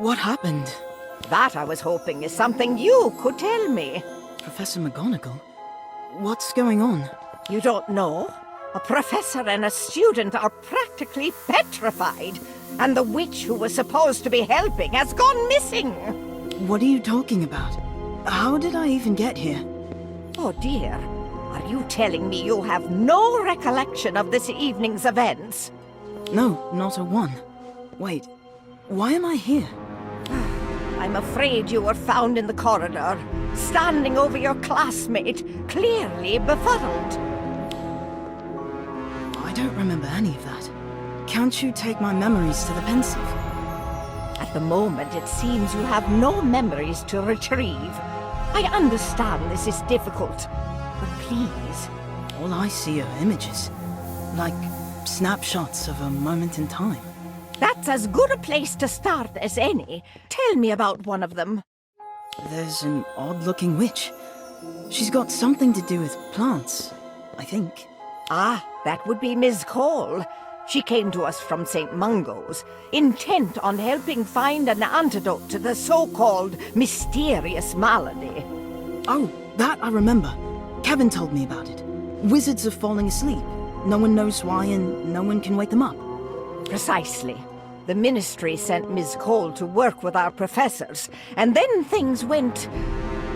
What happened? That I was hoping is something you could tell me. Professor McGonagall? What's going on? You don't know? A professor and a student are practically petrified, and the witch who was supposed to be helping has gone missing. What are you talking about? How did I even get here? Oh dear, are you telling me you have no recollection of this evening's events? No, not a one. Wait, why am I here? I'm afraid you were found in the corridor, standing over your classmate, clearly befuddled. I don't remember any of that. Can't you take my memories to the pensive? At the moment, it seems you have no memories to retrieve. I understand this is difficult, but please. All I see are images. Like snapshots of a moment in time. That's as good a place to start as any. Tell me about one of them. There's an odd-looking witch. She's got something to do with plants, I think. Ah, that would be Miss Cole. She came to us from St. Mungo's, intent on helping find an antidote to the so-called mysterious malady. Oh, that I remember. Kevin told me about it. Wizards are falling asleep. No one knows why and no one can wake them up. Precisely. The Ministry sent Miss Cole to work with our professors, and then things went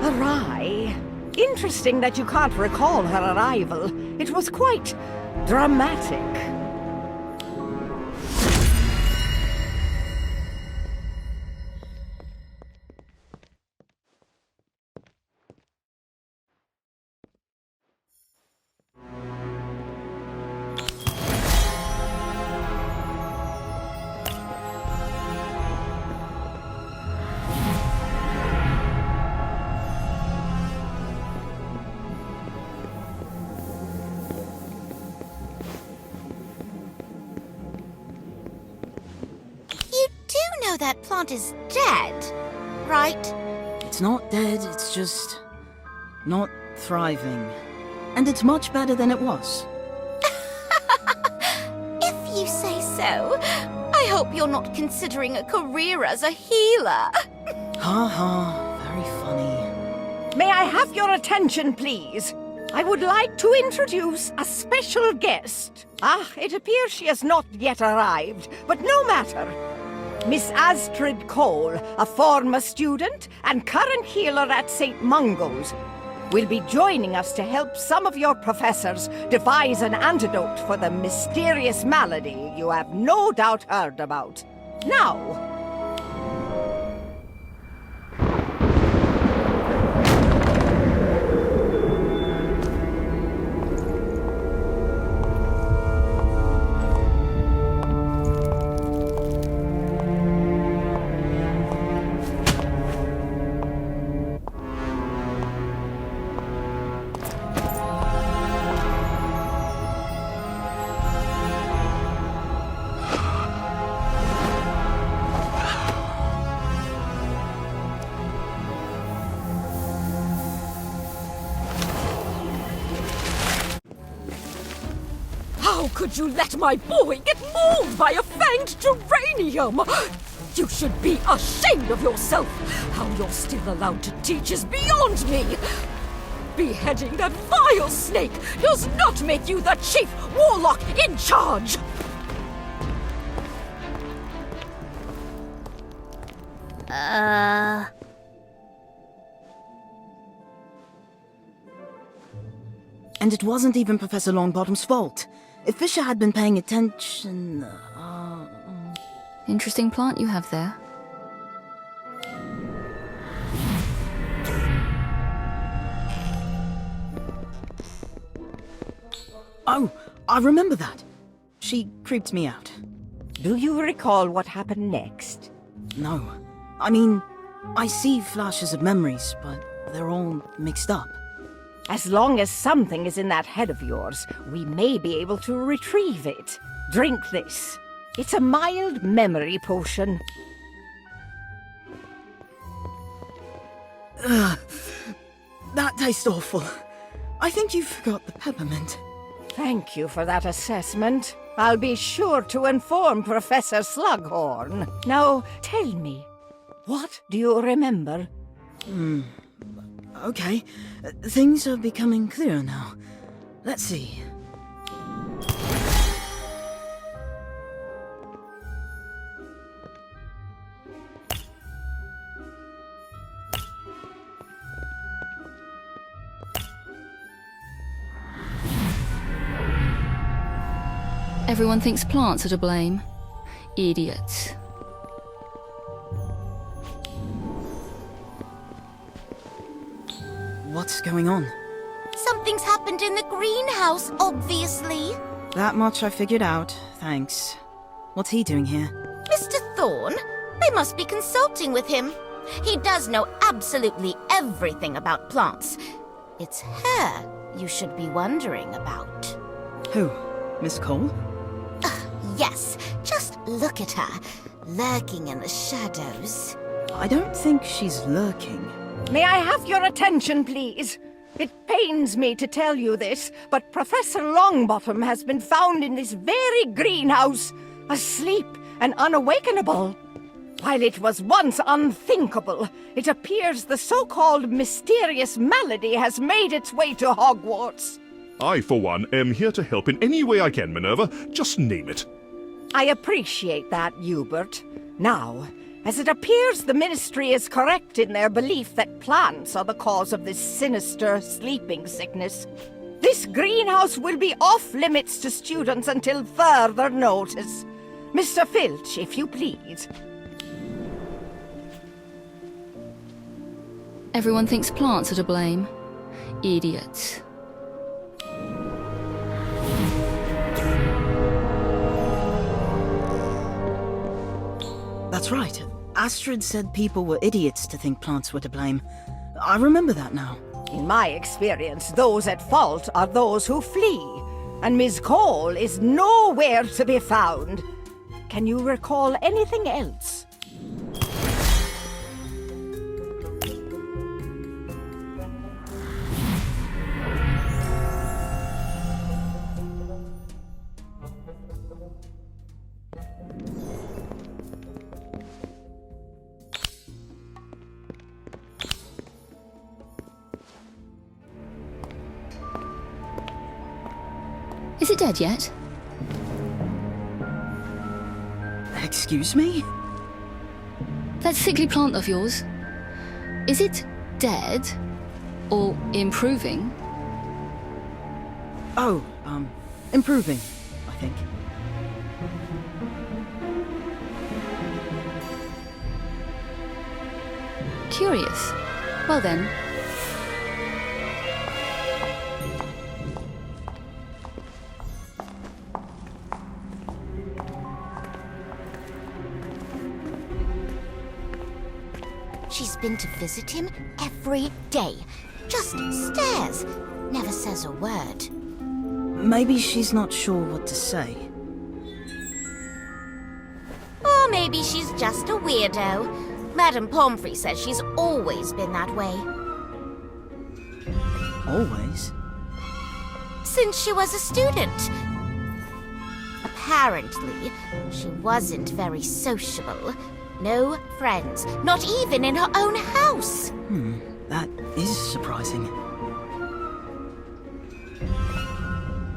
awry. Interesting that you can't recall her arrival. It was quite dramatic. That plant is dead, right? It's not dead, it's just not thriving. And it's much better than it was. If you say so. I hope you're not considering a career as a healer. Ha ha, very funny. May I have your attention, please? I would like to introduce a special guest. Ah, it appears she has not yet arrived, but no matter. Miss Astrid Cole, a former student and current healer at St. Mungo's, will be joining us to help some of your professors devise an antidote for the mysterious malady you have no doubt heard about. Now, how could you let my boy get mauled by a fanged geranium? You should be ashamed of yourself. How you're still allowed to teach is beyond me. Beheading that vile snake does not make you the chief warlock in charge. And it wasn't even Professor Longbottom's fault. If Fisher had been paying attention... Interesting plant you have there. Oh, I remember that. She creeped me out. do you recall what happened next? No. I mean, I see flashes of memories, but they're all mixed up. As long as something is in that head of yours, we may be able to retrieve it. Drink this. It's a mild memory potion. Ugh. That tastes awful. I think you forgot the peppermint. Thank you for that assessment. I'll be sure to inform Professor Slughorn. Now, tell me, What do you remember? Okay, things are becoming clearer now. Let's see. Everyone thinks plants are to blame. Idiots. What's going on? Something's happened in the greenhouse, obviously. That much I figured out, thanks. What's he doing here? Mr. Thorne? They must be consulting with him. He does know absolutely everything about plants. It's her you should be wondering about. Who? Miss Cole? Yes, just look at her, lurking in the shadows. I don't think she's lurking. May I have your attention, please? It pains me to tell you this, but Professor Longbottom has been found in this very greenhouse, asleep and unawakenable. While it was once unthinkable, it appears the so-called mysterious Malady has made its way to Hogwarts. I, for one, am here to help in any way I can, Minerva. Just name it. I appreciate that, Hubert. Now, as it appears the Ministry is correct in their belief that plants are the cause of this sinister sleeping sickness, this greenhouse will be off-limits to students until further notice. Mr. Filch, if you please. Everyone thinks plants are to blame. Idiots. That's right. Astrid said people were idiots to think plants were to blame. I remember that now. In my experience, those at fault are those who flee, and Miss Cole is nowhere to be found. Can you recall anything else? Is it dead yet? Excuse me? That sickly plant of yours. Is it dead? Or improving? Oh, improving, I think. Curious. Well then. She's been to visit him every day. Just stares, never says a word. Maybe she's not sure what to say. Or maybe she's just a weirdo. Madame Pomfrey says she's always been that way. Always? Since she was a student. Apparently, she wasn't very sociable. No friends, not even in her own house. That is surprising.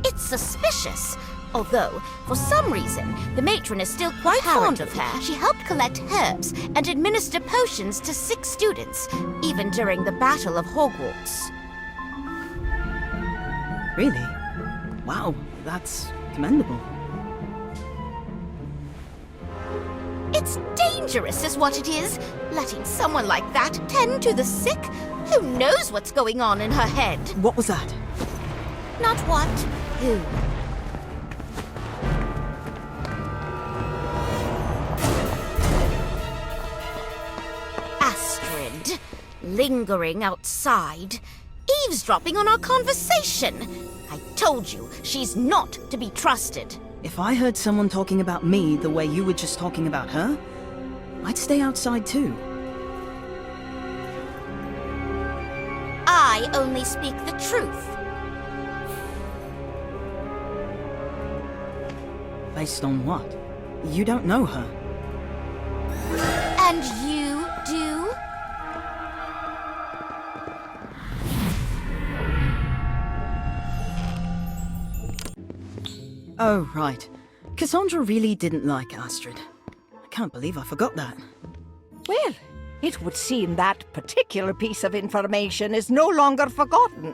It's suspicious. Although, for some reason, the matron is still quite fond of her. She helped collect herbs and administer potions to 6 students, even during the Battle of Hogwarts. Really? Wow, that's commendable. It's dangerous is what it is. Letting someone like that tend to the sick? Who knows what's going on in her head? What was that? Not what, who. Astrid, lingering outside, eavesdropping on our conversation. I told you, she's not to be trusted. If I heard someone talking about me the way you were just talking about her, I'd stay outside too. I only speak the truth. Based on what? You don't know her. And you Oh, right. Cassandra really didn't like Astrid. I can't believe I forgot that. Well, it would seem that particular piece of information is no longer forgotten.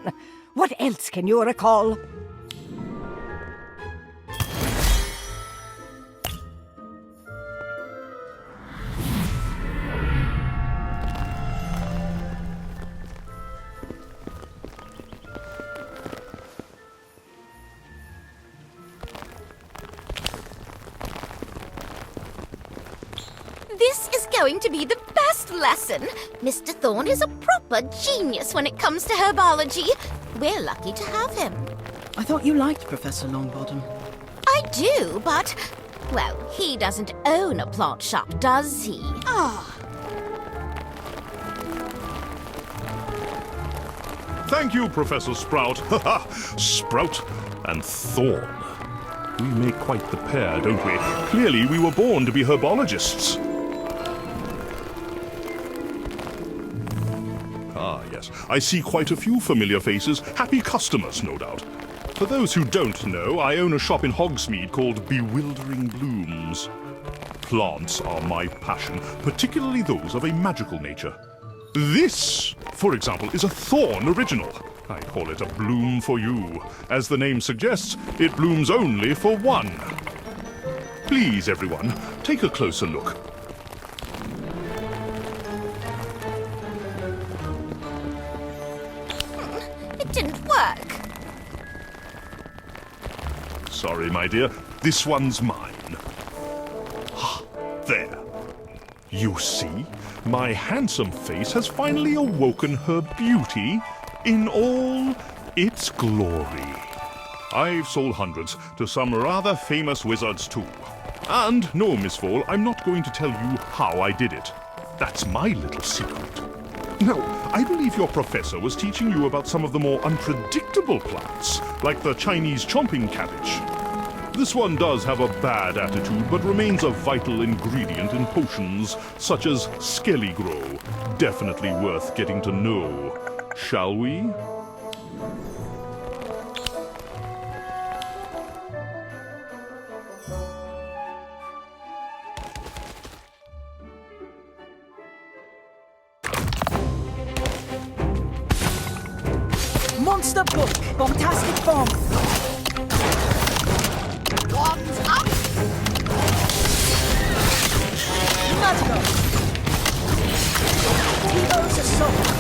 What else can you recall? This is going to be the best lesson. Mr. Thorne is a proper genius when it comes to herbology. We're lucky to have him. I thought you liked Professor Longbottom. I do, but, well, he doesn't own a plant shop, does he? Thank you, Professor Sprout. Haha, Sprout and Thorn. We make quite the pair, don't we? Clearly, we were born to be herbologists. Ah, yes. I see quite a few familiar faces. Happy customers, no doubt. For those who don't know, I own a shop in Hogsmeade called Bewildering Blooms. Plants are my passion, particularly those of a magical nature. This, for example, is a thorn original. I call it a bloom for you. As the name suggests, it blooms only for one. Please, everyone, take a closer look. It didn't work. Sorry, my dear. This one's mine. Ah, there. You see, my handsome face has finally awoken her beauty in all its glory. I've sold hundreds to some rather famous wizards too. And no, Miss Fall, I'm not going to tell you how I did it. That's my little secret. Now, I believe your professor was teaching you about some of the more unpredictable plants, like the Chinese chomping cabbage. This one does have a bad attitude, but remains a vital ingredient in potions, such as Skellygrow. Definitely worth getting to know. Shall we? Monster book! Bombastic bomb! Wands up! Magical! Tivo's assault!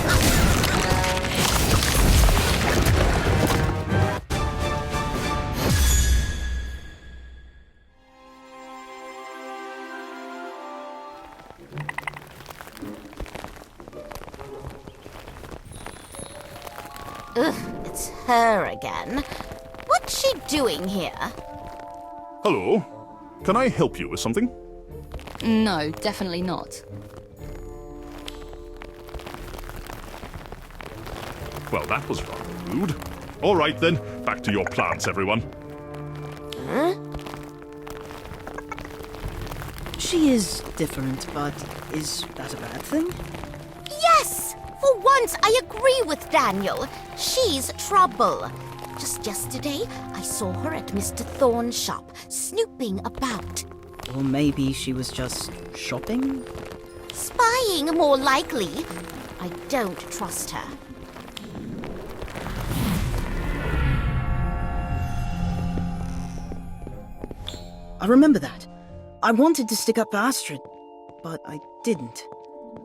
Ugh, it's her again. What's she doing here? Hello. Can I help you with something? No, definitely not. Well, that was rather rude. All right, then. Back to your plants, everyone. She is different, but is that a bad thing? Yes! For once, I agree with Daniel. She's trouble. Just yesterday, I saw her at Mr. Thorne's shop, snooping about. Or maybe she was just shopping? Spying, more likely. I don't trust her. I remember that. I wanted to stick up for Astrid, but I didn't.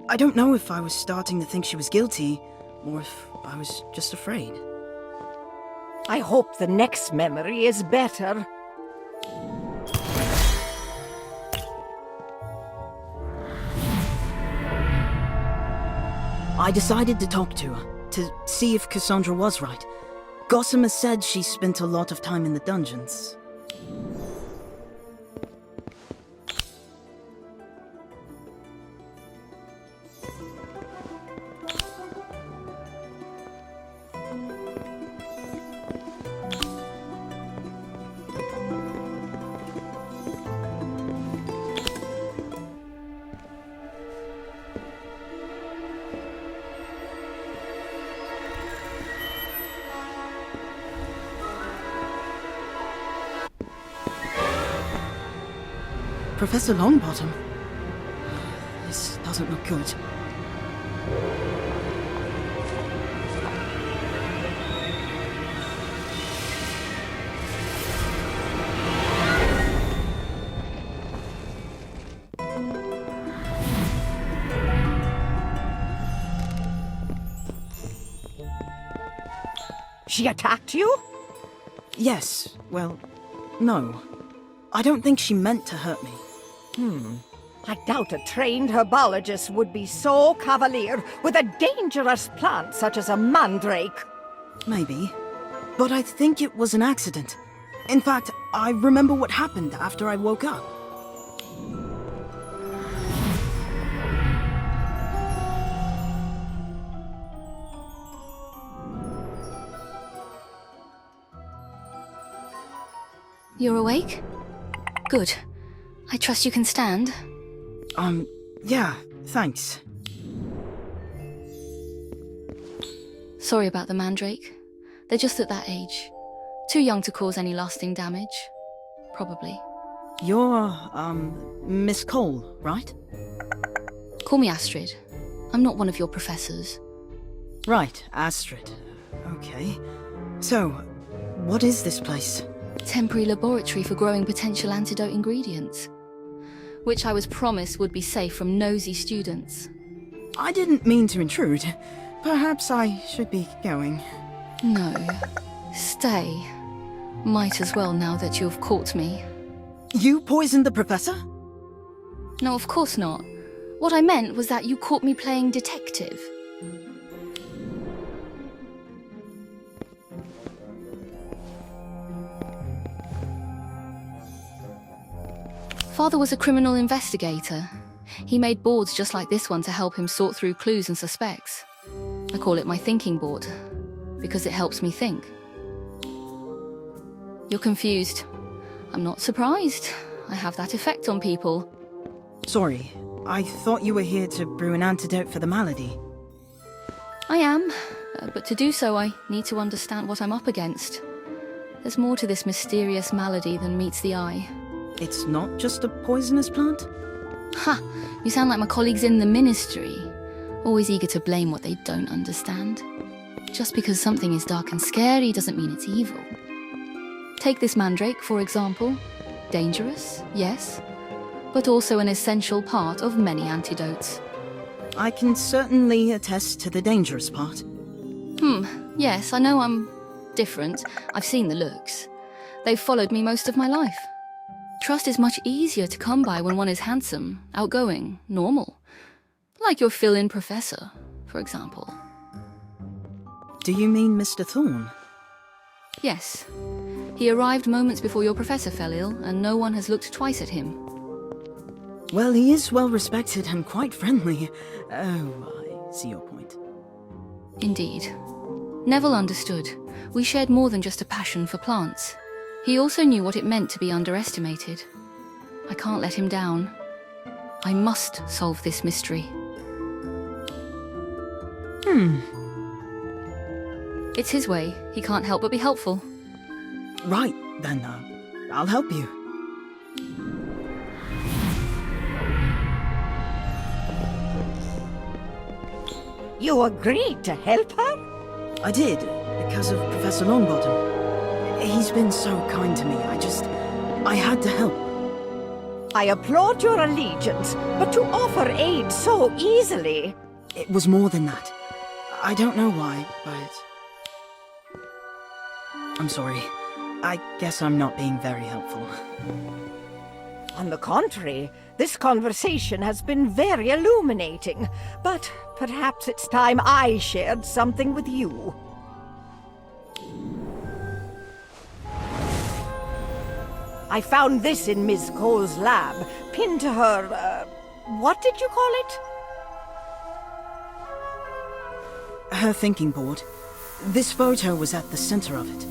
I don't know if I was starting to think she was guilty, or if I was just afraid. I hope the next memory is better. I decided to talk to her, to see if Cassandra was right. Gossamer said she spent a lot of time in the dungeons. Professor Longbottom. This doesn't look good. She attacked you? Yes, well, no. I don't think she meant to hurt me. I doubt a trained herbologist would be so cavalier with a dangerous plant such as a mandrake. Maybe. But I think it was an accident. In fact, I remember what happened after I woke up. You're awake? Good. I trust you can stand. Yeah, thanks. Sorry about the mandrake. They're just at that age. Too young to cause any lasting damage. Probably. You're, Miss Cole, right? Call me Astrid. I'm not one of your professors. Right, Astrid. Okay. So, what is this place? Temporary laboratory for growing potential antidote ingredients, which I was promised would be safe from nosy students. I didn't mean to intrude. Perhaps I should be going. No. Stay. Might as well now that you have caught me. You poisoned the professor? No, of course not. What I meant was that you caught me playing detective. Father was a criminal investigator. He made boards just like this one to help him sort through clues and suspects. I call it my thinking board, because it helps me think. You're confused. I'm not surprised. I have that effect on people. Sorry, I thought you were here to brew an antidote for the malady. I am, but to do so I need to understand what I'm up against. There's more to this mysterious malady than meets the eye. It's not just a poisonous plant? Ha! You sound like my colleagues in the ministry. Always eager to blame what they don't understand. Just because something is dark and scary doesn't mean it's evil. Take this mandrake, for example. Dangerous, yes, but also an essential part of many antidotes. I can certainly attest to the dangerous part. Yes, I know I'm different. I've seen the looks. They've followed me most of my life. Trust is much easier to come by when one is handsome, outgoing, normal. Like your fill-in professor, for example. Do you mean Mr. Thorne? Yes. He arrived moments before your professor fell ill, and no one has looked twice at him. Well, he is well respected and quite friendly. Oh, I see your point. Indeed. Neville understood. We shared more than just a passion for plants. He also knew what it meant to be underestimated. I can't let him down. I must solve this mystery. It's his way. He can't help but be helpful. Right, then, I'll help you. You agreed to help her? I did, because of Professor Longbottom. He's been so kind to me, I had to help. I applaud your allegiance, but to offer aid so easily... It was more than that. I don't know why, but... I'm sorry. I guess I'm not being very helpful. On the contrary, this conversation has been very illuminating, but perhaps it's time I shared something with you. I found this in Miss Cole's lab, pinned to her, what did you call it? Her thinking board. This photo was at the center of it.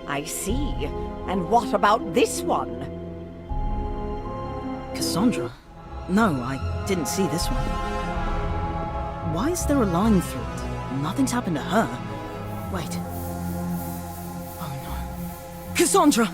I see. And what about this one? Cassandra? No, I didn't see this one. Why is there a line through it? Nothing's happened to her. Wait. Oh no. Cassandra!